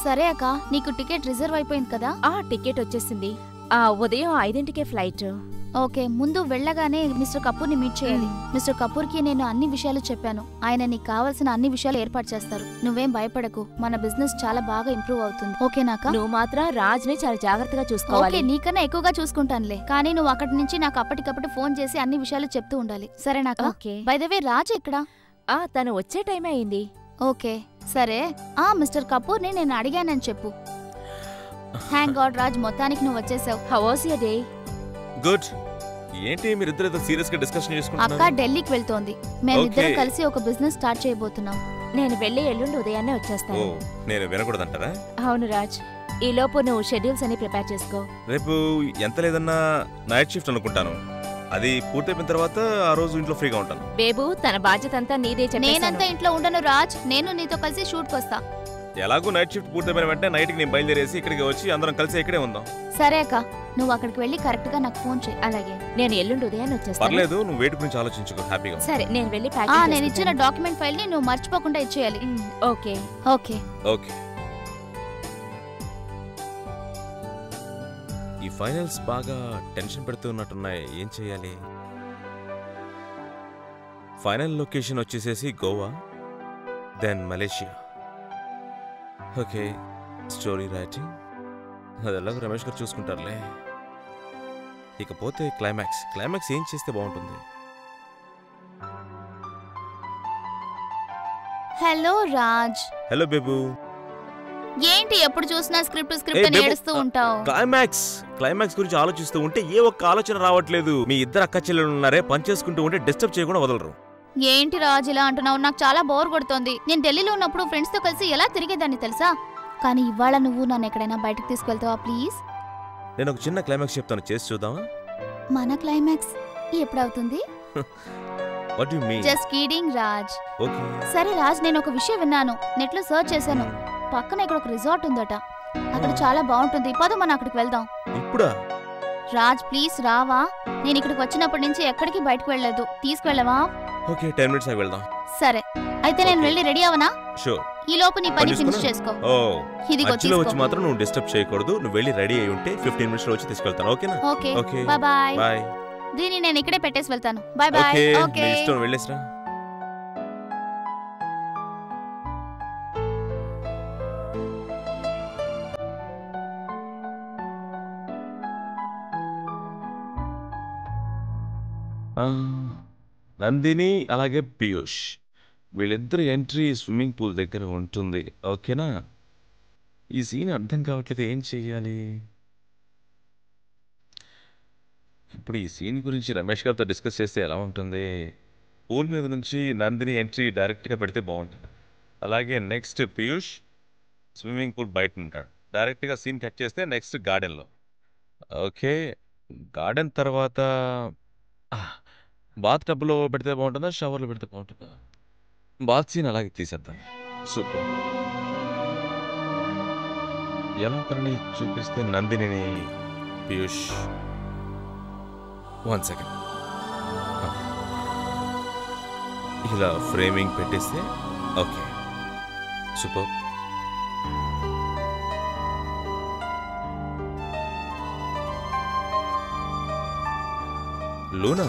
సరే అక్క, నీకు టికెట్ రిజర్వ్ అయిపోయింది కదా? టికెట్ వచ్చేసింది. ఉదయం 5ంటికే ఫ్లైట్. ఓకే, ముందు వెళ్ళగానే మిస్టర్ కపూర్ని మీట్ చేయాలి. మిస్టర్ కపూర్కి నేను అన్ని విషయాలు చెప్పాను. ఆయన నీకు కావాల్సిన అన్ని విషయాలు ఏర్పాటు చేస్తారు. నువ్వేం భయపడకు, మన బిజినెస్ చాలా బాగా ఇంప్రూవ్ అవుతుంది. ఓకేనాక? నువ్వు మాత్రం రాజ్ని చాలా జాగ్రత్తగా చూసుకోవాలి. ఓకే, నీకన్నా ఎక్కువగా చూసుకుంటానులే. కానీ నువ్వు అక్కడి నుంచి నాకు అప్పటికప్పుడు ఫోన్ చేసి అన్ని విషయాలు చెప్తూ ఉండాలి, సరేనాక? బై ద వే, రాజ్ ఎక్కడా? తను వచ్చే టైం అయింది. ఓకే సరే. మిస్టర్ కపూర్ని నేను అడిగానని చెప్పు. థ్యాంక్ గాడ్ రాజ్, మొత్తానికి నువ్వు వచ్చేసావు. How was your day? Good. ఏంటి మీరిద్దరు ఏదో సీరియస్ గా డిస్కషన్ చేసుకుంటున్నారు? అక్క ఢిల్లీకి వెళ్తోంది. మేమిద్దరం కలిసి ఒక బిజినెస్ స్టార్ట్ చేయబోతున్నాం. నేను వెళ్ళి ఎల్లుండి ఉదయాన్నే వచ్చేస్తాను. నేను వినకూడదంటారా? అవును రాజ్, ఈ లోపు నువ్వు షెడ్యూల్స్ అన్ని ప్రిపేర్ చేసుకో. రేపు ఎంత లేదన్నా నైట్ షిఫ్ట్ అనుకుంటాను. అది పూర్తయిపోయిన తర్వాత ఆ రోజు ఇంట్లో ఫ్రీగా ఉంటాను. బేబు, తన బాధ్యత అంతా నీదే. నేనంతా ఇంట్లో ఉండను రాజ్, నేను నీతో కలిసి షూట్కి వస్తా. ఎలాగో నైట్ షిఫ్ట్ పూర్తయిపోయిన వెంటనే నైట్కి నేను బయలుదేరేసి ఇక్కడికి వచ్చి అందరం కలిసి ఇక్కడే ఉందాం. సరే అక్క, నువ్వు అక్కడికి వెళ్ళి కరెక్ట్ గా నాకు ఫోన్ చేయి. అలాగే, నేను ఎల్లుండి ఉదయాన్నే వచ్చేస్తాను. పర్లేదు, నువ్వు వెయిట్ గురించి ఆలోచించుకో, హ్యాపీగా. సరే, నేను వెళ్ళి నేను ఇచ్చిన డాక్యుమెంట్ ఫైల్ ని నువ్వు మర్చిపోకుండా ఇచ్చేయాలి. Okay okay okay. ఈ ఫైనల్స్ బాగా టెన్షన్ పెడుతున్నట్టున్నాయి. ఏం చేయాలి? ఫైనల్ లొకేషన్ వచ్చేసేసి Goa, then Malaysia. Okay, story writing అదెలాగో రమేష్ గారు చూసుకుంటారులే. ఇకపోతే క్లైమాక్స్ ఏం చేస్తే బాగుంటుంది? హలో రాజ్. హలో బేబు. ఏంటి ఎప్పుడు చూసినా స్క్రిప్ట్ అని ఏడుస్తూ ఉంటావు? క్లైమాక్స్ గురించి ఆలోచిస్తూ ఉంటే ఏ ఒక్క ఆలోచన రావట్లేదు. మీ ఇద్దరు అక్క చెల్లెలు ఉన్నారే, పని చేసుకుంటూ ఉంటే డిస్టర్బ్ చేయకుండా వదలరు. ఏంటి రాజ్ ఇలా అంటున్నావు? నాకు చాలా బోర్ కొడుతోంది. నేను ఢిల్లీలో ఉన్నప్పుడు ఫ్రెండ్స్ తో కలిసి ఎలా తిరిగేదాన్ని తెలుసా? కానీ ఇవాళ నువ్వు నన్ను ఎక్కడైనా బయటకు తీసుకెళ్తావా ప్లీజ్? నేను ఒక చిన్న క్లైమాక్స్ చెప్తాను, చేసి చూద్దామా? మన క్లైమాక్స్ ఎప్పుడవుతుంది? What do you mean? Just kidding Raj. Okay సరే రాజ్, నేను ఒక విషయం విన్నాను, నెట్ లో సర్చ్ చేశాను. పక్కన ఇక్కడ ఒక రిసార్ట్ ఉందట, అక్కడ చాలా బాగుంటుంది. పద మనం అక్కడికి వెళ్దాం. ఇప్పుడా? రాజ్ ప్లీజ్ రావా? నేను ఇక్కడికి వచ్చినప్పటి నుంచి ఎక్కడికి బయటకు వెళ్ళలేదు, తీసుకువెళ్ళవా? ఓకే, 10 minutes ఆగి వెళ్దాం. సరే అయితే నేను వెళ్ళి రెడీ అవనా? షూర్. ఈ లోపు నీ పని ఫినిష్ చేసుకో. మధ్యలో వచ్చి మాత్రం నువ్వు డిస్టర్బ్ చేయకూడదు. నువ్వు వెళ్ళి రెడీ అయి ఉంటే 15 minutes లో వచ్చి తీసుకెళ్తాను. ఓకేనా? Okay bye bye. దీన్ని నేను ఇక్కడే పెట్టేసి వెళ్తాను. Bye bye. ఓకే ఇష్టం, వెళ్ళేసిరా. నందిని అలాగే పీయూష్, వీళ్ళిద్దరు ఎంట్రీ స్విమ్మింగ్ పూల్ దగ్గర ఉంటుంది. ఓకేనా? ఈ సీన్ అర్థం కావట్లేదు, ఏం చెయ్యాలి ఇప్పుడు? ఈ సీన్ గురించి రమేష్ గారితో డిస్కస్ చేస్తే ఎలా ఉంటుంది? పూల్ మీద నుంచి నందిని ఎంట్రీ డైరెక్ట్గా పెడితే బాగుంటుంది. అలాగే నెక్స్ట్ పీయూష్ స్విమ్మింగ్ పూల్ బయట ఉంటాడు. డైరెక్ట్గా సీన్ కట్ చేస్తే నెక్స్ట్ గార్డెన్లో. ఓకే, గార్డెన్ తర్వాత బాత్ టబ్లో పెడితే బాగుంటుందా, షవర్లో పెడితే బాగుంటుందా? బాత్ సీన్ అలాగే తీసేద్దాం. సూపర్. ఎలా కరణి చూపిస్తే నందిని పీయూష్ 1 second ఇలా ఫ్రేమింగ్ పెట్టేస్తే okay, super. Luna,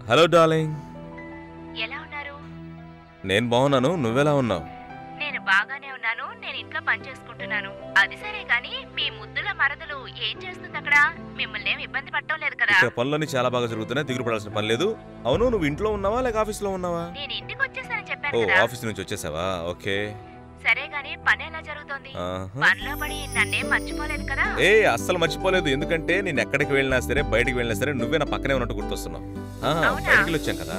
hello darling. ఎలా ఉన్నారు? నేను బాగున్నాను, నువ్వెలా ఉన్నావు? నేను బాగానే ఉన్నాను. నేను ఇంట్లో పని చేసుకుంటున్నాను. అది సరే కానీ మీ ముద్దుల మరదలు ఏం చేస్తుంది అక్కడ? మిమ్మల్ని ఏమి ఇబ్బంది పట్టడం లేదు కదా? ఇక్కడ పనులన్నీ చాలా బాగా జరుగుతున్నాయి, దిగులు పడాల్సిన పని లేదు. అవును, నువ్వు ఇంట్లో ఉన్నావా లేక ఆఫీస్లో ఉన్నావా? నేను ఇంటికి వచ్చేసానని చెప్పాను కదా. ఆఫీస్ నుంచి వచ్చేసావా? ఓకే సరే గానీ పని ఎలా జరుగుతోంది? పనిలో పడి నన్నేం మర్చిపోలేదు కదా? అస్సలు మర్చిపోలేదు. ఎందుకంటే నేను ఎక్కడికి వెళ్ళినా సరే, బయటికి వెళ్ళినా సరే నువ్వే నా పక్కనే ఉన్నట్టు గుర్తొస్తున్నావు. బయటికి వచ్చాం కదా.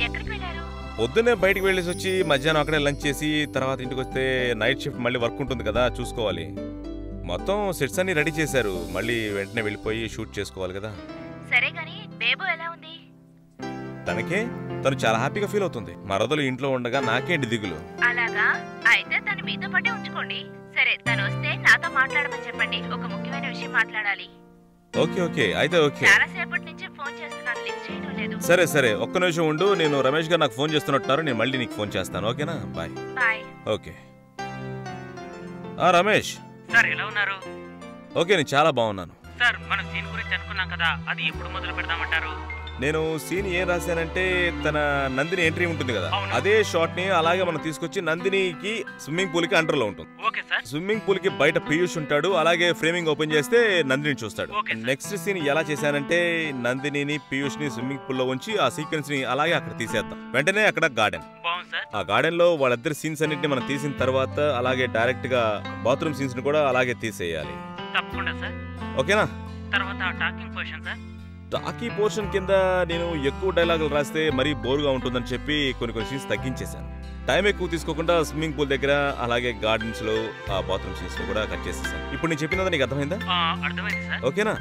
ఎక్కడికి వెళ్ళారు? పొద్దున్నే బయటికి వెళ్ళేసి వచ్చి మధ్యాహ్నం అక్కడే లంచ్ చేసి తర్వాత ఇంటికి వస్తే నైట్ షిఫ్ట్ మళ్ళీ వర్క్ ఉంటుంది కదా, చూసుకోవాలి. మొత్తం సెట్స్ అన్ని రెడీ చేశారు, మళ్ళీ వెంటనే వెళ్ళిపోయి షూట్ చేసుకోవాలి కదా. సరే గానీ బేబు ఎలా ఉంది? తను చాలా హ్యాపీగా ఫీల్ అవుతుంది. మరదలు ఇంట్లో ఉండగా నాకేంటి దిగులు. అలాగా? అయితే తను మీతో పాటే ఉంచుకోండి. సరే, తను వస్తే నాతో మాట్లాడమని చెప్పండి. ఒక ముఖ్యమైన విషయం మాట్లాడాలి. ఓకే ఓకే, అయితే ఓకే. చాలా సేపటి నుంచి ఫోన్ చేస్తున్నాను, లిఫ్ట్ చేయడం లేదు. లేదు. సరే సరే, ఒక్క నిమిషం ఉండు. నేను రమేష్ గారు నాకు ఫోన్ చేస్తున్నట్టున్నారు. నేను మళ్ళీ నీకు ఫోన్ చేస్తాను. ఓకేనా? Bye. Bye. Okay. Ramesh sir ఎలా ఉన్నారు? ఓకే, నేను చాలా బాగున్నాను సార్. మనం సీన్ గురించి అనుకున్నాం కదా, అది ఎప్పుడు మొదలు పెడదామంటారు? నేను సీన్ ఏం రాశానంటే తన నందిని ఎంట్రీ ఉంటుంది కదా, అవును. అదే షాట్ ని అలాగే మనం తీసుకొచ్చి నందినికి స్విమ్మింగ్ పూల్ కి అండర్ లో ఉంటుంది. Okay sir. స్విమ్మింగ్ పూల్ కి బయట పీయూష్ ఉంటాడు. అలాగే ఫ్రేమింగ్ ఓపెన్ చేస్తే నందిని చూస్తాడు. Okay sir. నెక్స్ట్ సీన్ ఎలా చేశానంటే నందిని పీయూష్ ని స్విమ్మింగ్ పూల్ లో ఉంచి ఆ సీక్వెన్స్ ని అలాగే అక్కడ తీసేద్దాం. వెంటనే అక్కడ గార్డెన్. బాగుంది సార్. ఆ గార్డెన్ లో వాళ్ళిద్దరు సీన్స్ అన్నింటినీ మనం తీసిన తర్వాత అలాగే డైరెక్ట్ గా బాత్రూమ్ సీన్స్ ని కూడా అలాగే తీసేయాలి. తప్పకుండా సార్. ఓకేనా? తర్వాత talking position sir. Talkie portion కింద నేను ఎక్కువ డైలాగులు రాస్తే మరీ బోరుగా ఉంటుందని చెప్పి కొన్ని సీన్స్ తగ్గించేశాను. టైం ఎక్కువ తీసుకోకుండా స్విమ్మింగ్ పూల్ దగ్గర అలాగే గార్డెన్స్ లో ఆ బాత్రూమ్ సీన్స్ కూడా కట్ చేసేసాను. ఇప్పుడు నేను చెప్పినది నీకు అర్థమైందా? అర్థమైంది సార్. ఓకేనా?